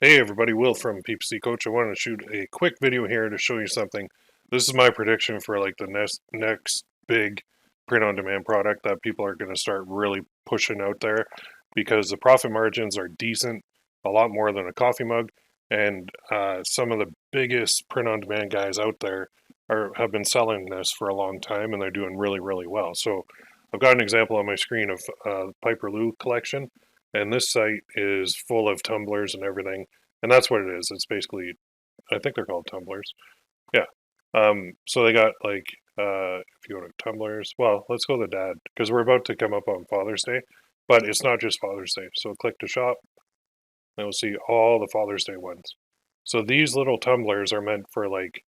Hey everybody, Will from PPC Coach. I wanted to shoot a quick video here to show you something. This is my prediction for like the next big print-on-demand product that people are going to start really pushing out there because the profit margins are decent, a lot more than a coffee mug, and some of the biggest print-on-demand guys out there have been selling this for a long time and they're doing really, really well. So I've got an example on my screen of Piper Lou collection, and this site is full of tumblers and everything, and that's what it is. It's basically, I think they're called tumblers. Yeah. So they got like, if you go to tumblers, well, let's go to dad because we're about to come up on Father's Day, but it's not just Father's Day. So click to shop, and we'll see all the Father's Day ones. So these little tumblers are meant for like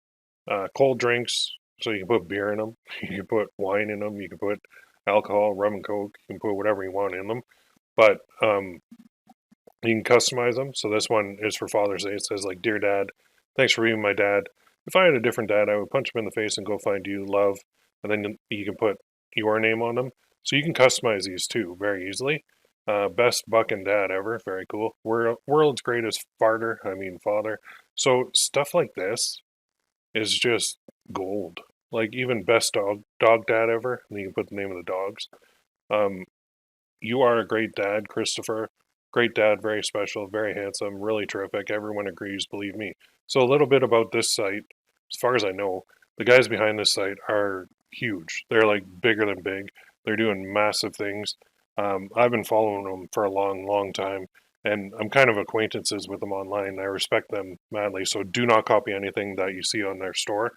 cold drinks. So you can put beer in them, you can put wine in them, you can put alcohol, rum and coke, you can put whatever you want in them. But you can customize them. So this one is for Father's Day. It says like, "Dear Dad, thanks for being my dad. If I had a different dad, I would punch him in the face and go find you, love." And then you can put your name on them. So you can customize these too very easily. Best bucking dad ever. Very cool. World's greatest farter. I mean father. So stuff like this is just gold. Like even best dog dad ever. And you can put the name of the dogs. Um, you are a great dad, Christopher. Great dad, very special, very handsome, really terrific. Everyone agrees, believe me. So, a little bit about this site. As far as I know, the guys behind this site are huge. They're like bigger than big. They're doing massive things. I've been following them for a long, long time, and I'm kind of acquaintances with them online. I respect them madly. So, do not copy anything that you see on their store.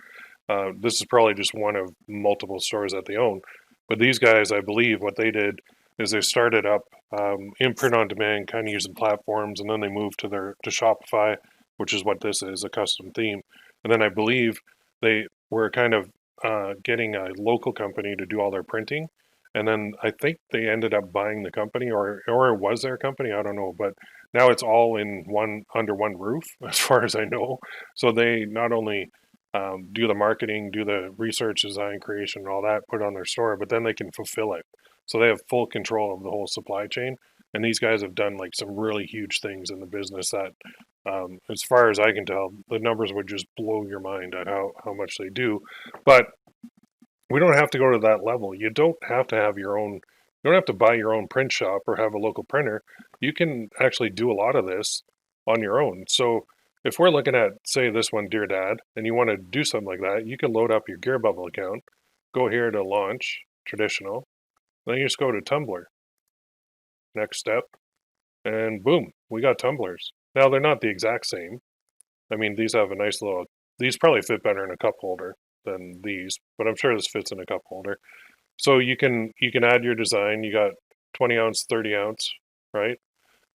This is probably just one of multiple stores that they own. But these guys, I believe, what they did is they started up in print on demand, kind of using platforms, and then they moved to Shopify, which is what this is, a custom theme. And then I believe they were kind of getting a local company to do all their printing. And then I think they ended up buying the company, or it was their company. I don't know, but now it's all in one under one roof, as far as I know. So they not only do the marketing, do the research, design, creation, and all that, put it on their store, but then they can fulfill it. So they have full control of the whole supply chain. And these guys have done like some really huge things in the business that, as far as I can tell, the numbers would just blow your mind at how much they do. But we don't have to go to that level. You don't have to have your own, you don't have to buy your own print shop or have a local printer. You can actually do a lot of this on your own. So if we're looking at, say, this one, Dear Dad, and you want to do something like that, you can load up your Gear Bubble account, go here to launch, traditional, then you just go to Tumblr, next step, and boom, we got tumblers. Now they're not the exact same. I mean, these have a nice little, these probably fit better in a cup holder than these, but I'm sure this fits in a cup holder. So you can add your design. You got 20 ounce, 30 ounce, right?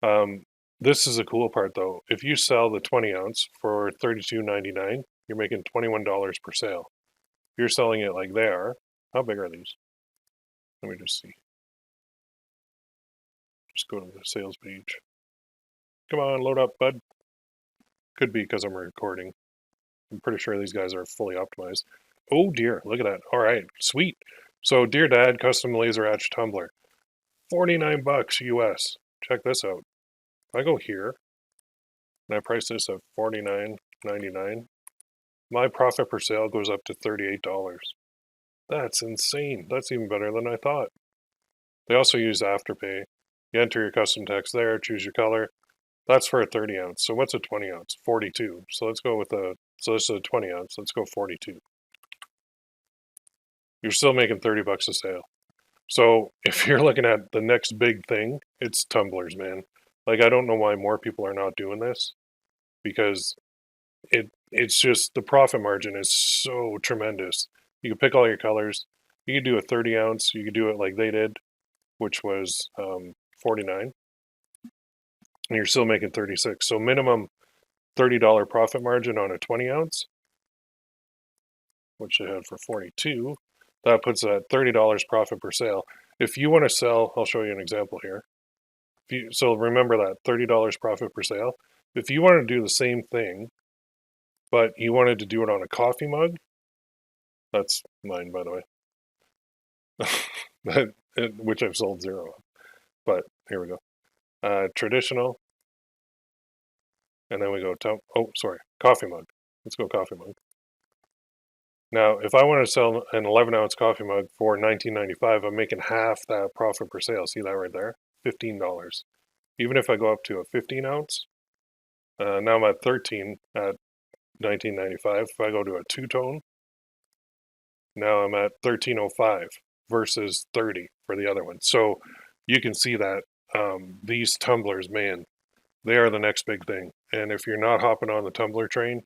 Um, this is a cool part though. If you sell the 20 ounce for $32.99, you're making $21 per sale. If you're selling it like they are, how big are these? Let me just see. Just go to the sales page. Come on, load up, bud. Could be because I'm recording. I'm pretty sure these guys are fully optimized. Oh dear, look at that. All right, sweet. So, Dear Dad, custom laser etch tumbler, 49 bucks US. Check this out. If I go here and I price this at $49.99, my profit per sale goes up to $38. That's insane. That's even better than I thought. They also use Afterpay. You enter your custom text there, choose your color. That's for a 30 ounce. So what's a 20 ounce? 42. So let's go with so this is a 20 ounce. Let's go 42. You're still making 30 bucks a sale. So if you're looking at the next big thing, it's tumblers, man. Like I don't know why more people are not doing this because it's just the profit margin is so tremendous. You can pick all your colors. You could do a 30 ounce. You could do it like they did, which was 49, and you're still making 36. So minimum $30 profit margin on a 20 ounce, which they had for 42. That puts at $30 profit per sale. If you want to sell, I'll show you an example here. So remember that $30 profit per sale. If you want to do the same thing, but you wanted to do it on a coffee mug, that's mine, by the way, which I've sold zero of. But here we go. Traditional, and then we go coffee mug. Let's go coffee mug. Now, if I want to sell an 11-ounce coffee mug for $19.95, I'm making half that profit per sale. See that right there? $15. Even if I go up to a 15-ounce, now I'm at 13 at $19.95. If I go to a two-tone, now I'm at $13.05 versus 30 for the other one. So you can see that these tumblers, man, they are the next big thing. And if you're not hopping on the tumbler train,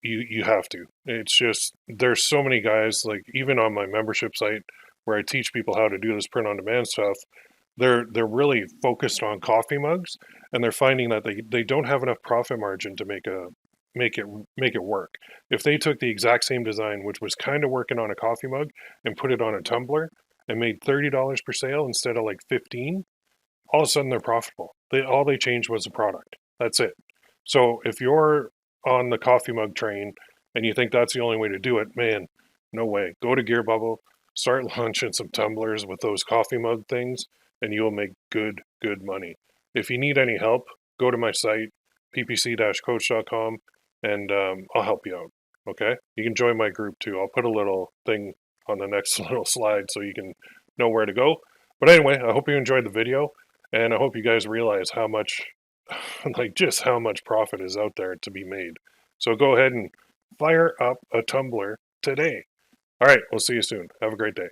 you have to. It's just there's so many guys, like even on my membership site where I teach people how to do this print on demand stuff. They're really focused on coffee mugs, and they're finding that they don't have enough profit margin to make it work. If they took the exact same design, which was kind of working on a coffee mug, and put it on a tumbler and made $30 per sale instead of like 15, all of a sudden they're profitable. All they changed was the product. That's it. So if you're on the coffee mug train and you think that's the only way to do it, man, no way. Go to Gear Bubble, start launching some tumblers with those coffee mug things, and you'll make good money. If you need any help, go to my site, ppc-coach.com, and I'll help you out. Okay? You can join my group too. I'll put a little thing on the next little slide so you can know where to go. But anyway, I hope you enjoyed the video, and I hope you guys realize how much, like just how much profit is out there to be made. So go ahead and fire up a tumbler today. All right, we'll see you soon. Have a great day.